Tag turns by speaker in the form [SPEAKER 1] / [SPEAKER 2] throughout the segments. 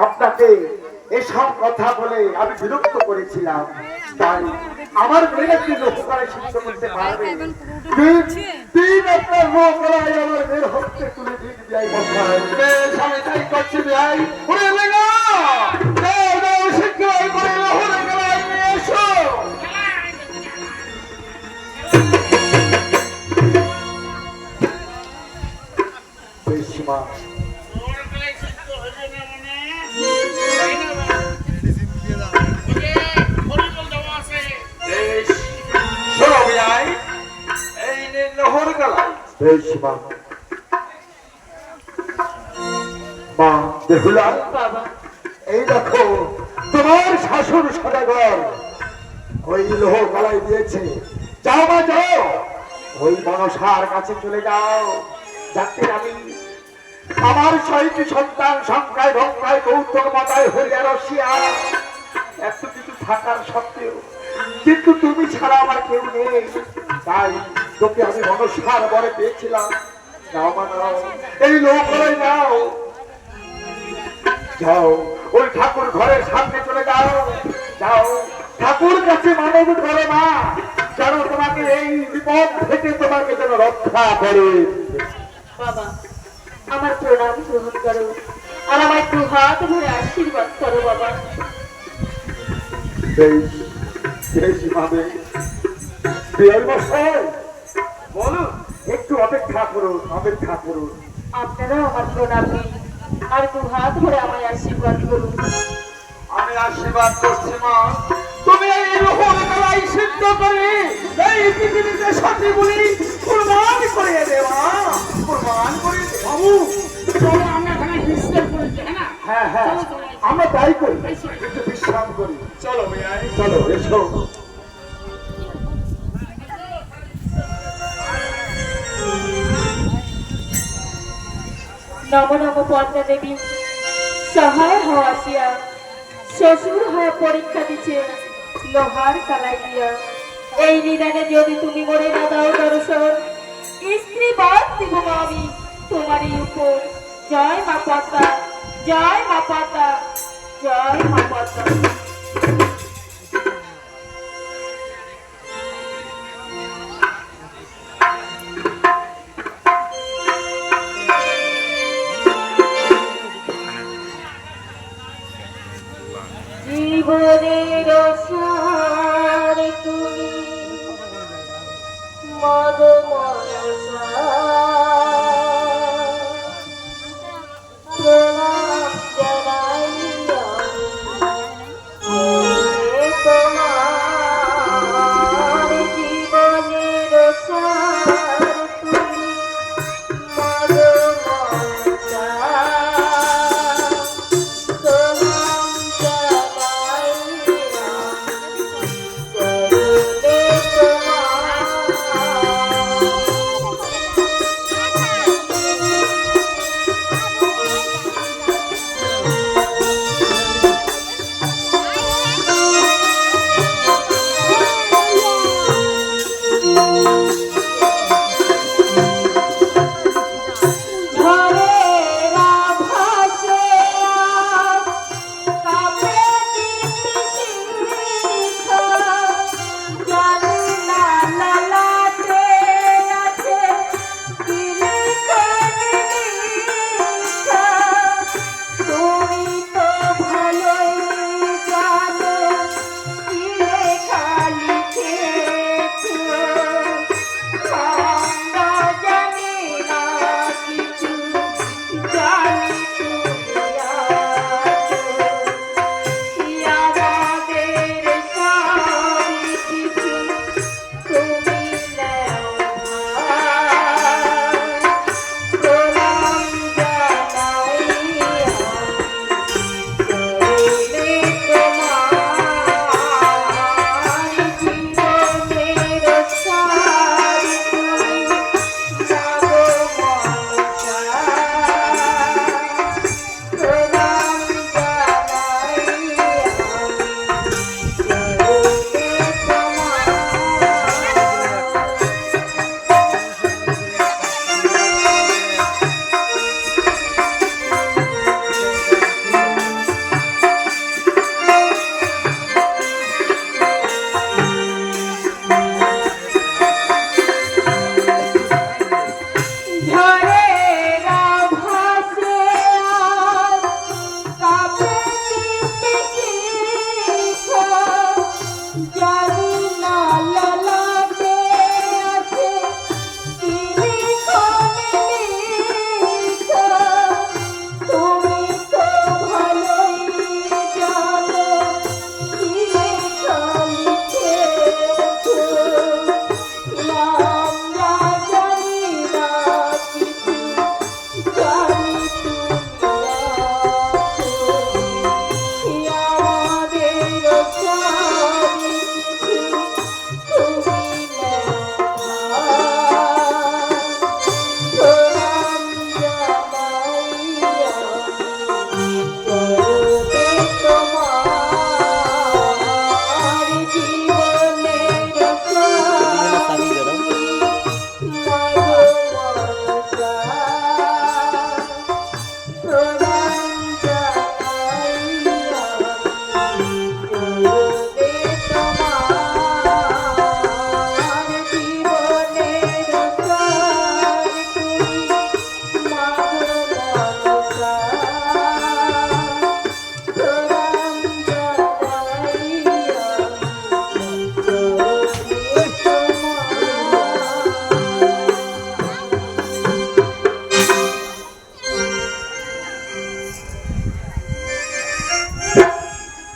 [SPEAKER 1] আপনাকে এসব কথা বলে আমি বিরক্ত করেছিলাম, তাই আমার মেয়েকে লোককলায় শিক্ষা করতে পারবে। তিন আপনার লোককলায় আমার মেয়ের হস্তে তুলে দিন বিয়াই মশাই। বেশ, আমি তাই করছি বিয়াই। ওরে লেগা দাও দাও শিক্ষায় করে লোহরে গলায় নিয়ে এসো। বেশ মা, এই দেখো তোমার শাশুর সদাগর ওই লোহ গলায় দিয়েছে। যাও মা যাও, ওই মনসার কাছে চলে যাও, যাতে আমি আমার 6টি সন্তান সংখ্যায় ভঙ্গায় কৌতুক মাথায় হইয়া রসিয়া এত কিছু থাকার সত্ত্বেও কিন্তু তুমি ছাড়া আমার কেউ নেই, তাই তোকে আমি মনসার বরে পেয়েছিলাম। যাও মা যাও, এই লোক যাও, যাও ওই ঠাকুর ঘরের সামনে চলে যাও, যাও ঠাকুর কাছে মানব করে মা যেন তোমাকে এই বিপদ থেকে তোমাকে যেন রক্ষা করে।
[SPEAKER 2] বাবা, আমার প্রণাম গ্রহণ করো আর আমার 2 হাত ধরে আশীর্বাদ করো বাবা।
[SPEAKER 1] বলুন, একটু অপেক্ষা করুন, অপেক্ষা করুন।
[SPEAKER 2] আপনারা আমার প্রণাম নিন আর 2 হাত ধরে আমায় আশীর্বাদ করুন।
[SPEAKER 1] আমি আশীর্বাদ করছি মা, তুমি এই রোহন গলায় সিদ্ধ করে এই পৃথিবীতে সতী বলি কুরবান করে দেওয়া, কুরবান করে বাবু।
[SPEAKER 2] চলো আমরা এখানে বিশ্রাম করি, হ্যাঁ?
[SPEAKER 1] হ্যাঁ হ্যাঁ, আমরা তাই করি, একটু বিশ্রাম করি। চলো ভাইয়া, চলো এসো।
[SPEAKER 2] নম নম পদ্মা দেবী, সহায় হওয়া আসিয়া শ্বশুর হয়ে পরীক্ষা দিচ্ছে লোহার কালাই দিয়া। এই নিদানে যদি তুমি মরে না দাও দর্শন, স্ত্রী বাদ দিব আমি তোমারই উপর। জয় মা পদ্মা, জয় মা পদ্মা, জয় মা পদ্মা। জীবনের সার তুমি মগ মনসা, প্রণাম জানাই আমি তোমার। জীবনের সার তুমি মগ মনসা, প্রণাম জানাই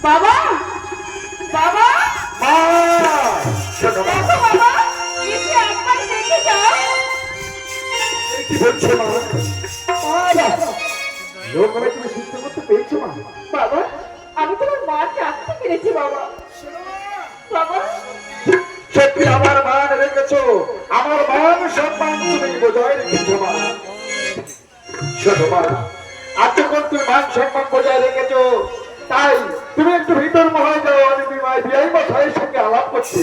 [SPEAKER 2] বাবা, বাবা,
[SPEAKER 1] মা, শোনো মা।
[SPEAKER 2] দেখো বাবা, এসে একবার দেখে যাও।
[SPEAKER 1] এ কি বলছো মা? লোকরা তুমি সিদ্ধ করতে পেরেছো মা?
[SPEAKER 2] বাবা, আমি তোমার মাকে আঁকতে পেরেছি বাবা। বাবা,
[SPEAKER 1] সত্যি আমার মান রেখেছো, আমার মান সম্মান তুমি বজায় রেখেছো মা। শোনো মা, এতক্ষণ তুমি মান সম্মান বজায় রেখেছো, তাই তুমি একটু ভিতর মহায় যাও, আমি বিআই মশাইয়ের সঙ্গে আলাপ করছি।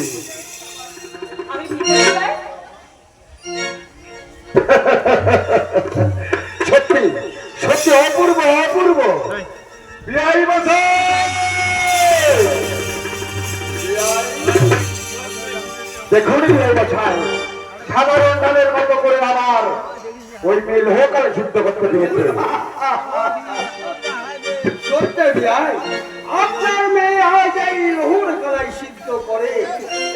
[SPEAKER 2] আমি ভিতরে যাই।
[SPEAKER 1] সত্যি সত্যি অপূর্ব অপূর্ব। বিআই মশাই, দেখুন বিআই মশাই, সাধারণ ডালের মতো করে আমার ওই মেয়ে লোহকালে সিদ্ধ করতে দিয়েছে।
[SPEAKER 3] সত্যি ভাই, আপনার মেয়ে আজ এই রহুর গলায় সিদ্ধ করে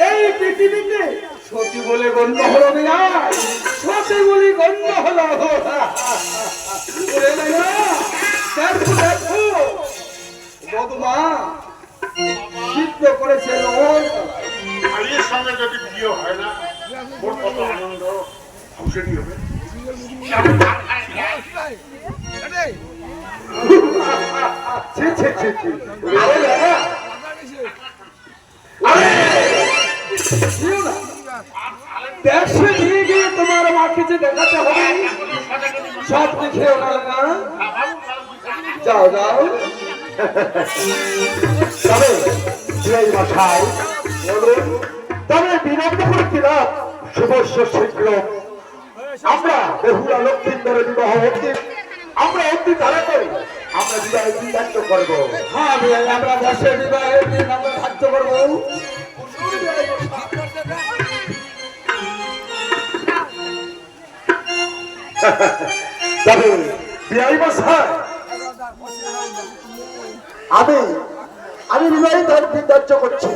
[SPEAKER 3] এই পৃথিবীতে সতী বলে গণ্য হলো ভাই, সতী বলে গণ্য হলো। ওরে ভাইয়া, দেখো দেখো বদমা সিদ্ধ করেছে রহুর গলায়।
[SPEAKER 4] ভাইয়ের সঙ্গে যদি বিয়ে হয় না, মোর কত আনন্দ খুশি হবে।
[SPEAKER 1] ছি, ছি, ছি, ছি। আরে বাবা,
[SPEAKER 3] দেশে নিয়ে গিয়ে তোমার মাকে যে দেখাতে হবে সব দেখেও না না। যাও যাও।
[SPEAKER 1] তবে বিআই মশাই বলুন, তবে বিলম্ব করেছিলাম শুভস্য শীঘ্র আমরা বেহুলা লক্ষ্মীন্দরের বিবাহ অব্দি আমরা অব্দি ধারা করি, আমরা বিবাহের দিন ধার্য করবো।
[SPEAKER 3] হ্যাঁ ভাই, আমরা দেশের বিবাহের দিন আমরা ধার্য করবো।
[SPEAKER 1] তবে বিআই মশাই, আমি আমি বিবাহিত দিন ধার্য করছি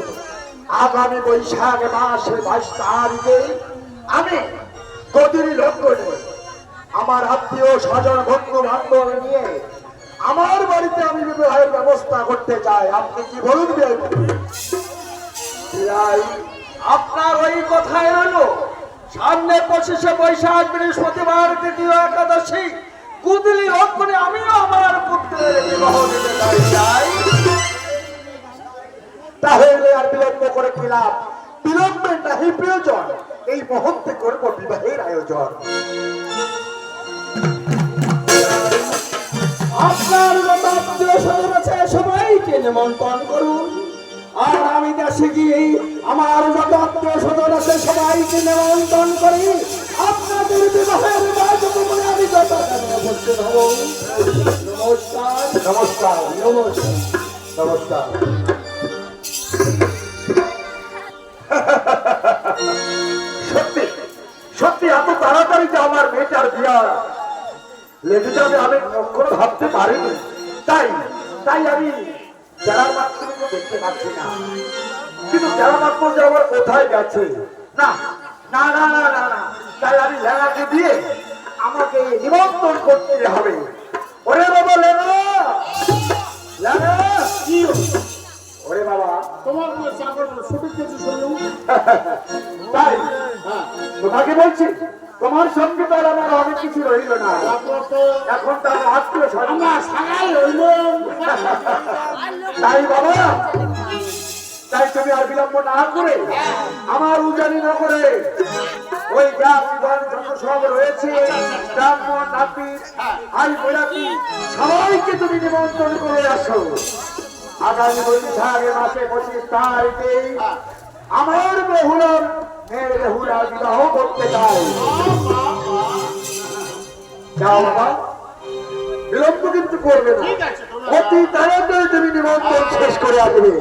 [SPEAKER 1] আগামী বৈশাখ মাসের 22 তারিখে আমি কদিনী লগ্নে আমার আত্মীয় স্বজন বন্ধু বান্ধব নিয়ে আমার বাড়িতে আমি বিবাহের ব্যবস্থা করতে চাই। আপনি কি বলুন বিআই মশাই?
[SPEAKER 3] ভাই, আপনার ওই কথাই রইল। সামনে 25শে বৈশাখ বৃহস্পতিবার দ্বিতীয় একাদশী কুদলি লগ্নে আমিও আমার পুত্রের বিবাহ দিতে চাই।
[SPEAKER 1] তাহলে আর বিলম্ব করে কি লাভ? বিলম্বের নাহি প্রয়োজন, এই মুহূর্তে করবো বিবাহের আয়োজন।
[SPEAKER 3] আপনার যত আত্মীয় স্বজন আছে সবাইকে নিমন্ত্রণ করুন, আর আমি দেশে গিয়ে আমার যত আত্মীয় স্বজন আছে সবাইকে নিমন্ত্রণ করি। আপনাদের বিবাহের কার্যক্রমে আমি যথাযথ উপস্থিত হব। নমস্কার
[SPEAKER 1] নমস্কার
[SPEAKER 3] নমস্কার।
[SPEAKER 1] নমস্কার। সত্যি সত্যি এত তাড়াতাড়ি যে আমার মেয়েটার বিয়া লেগে যাবে আমি কখনো ভাবতে পারিনি। তাই তাই আমি যারা মাত্র দেখতে পাচ্ছি না, কিন্তু যারা মাত্র যে আমার কোথায় গেছে না না না না না না, তাই আমি লেনাকে দিয়ে আমাকে নিমন্ত্রণ করতে হবে। ওরে বাবা লেনা, লেনা কি ওরে বাবা,
[SPEAKER 4] তোমার চাকর ছুটি কিছু শুনুন।
[SPEAKER 1] তাই তোমাকে বলছি তোমার সঙ্গে তো আর আমার অনেক কিছু রইল না, এখন তার আত্মীয় স্বজন
[SPEAKER 4] সাগাই হইল।
[SPEAKER 1] তাই বাবা, তাই তুমি আর বিলম্ব না করে আমার উজানি না করে ওই গ্রামগণ যত সব রয়েছে ব্রাহ্মণ নাপিত আই বৈরাগী সবাইকে তুমি নিমন্ত্রণ করে আসো। আগামী বৈশাখে মাসে 25 তারিখে আমার বেহুলার মেয়ের বেহুলার বিবাহ করতে চাই। যাও বাবা, বিলম্ব কিন্তু করবে না, অতি তাড়াতাড়ি তুমি নিমন্ত্রণ শেষ করে আসবে।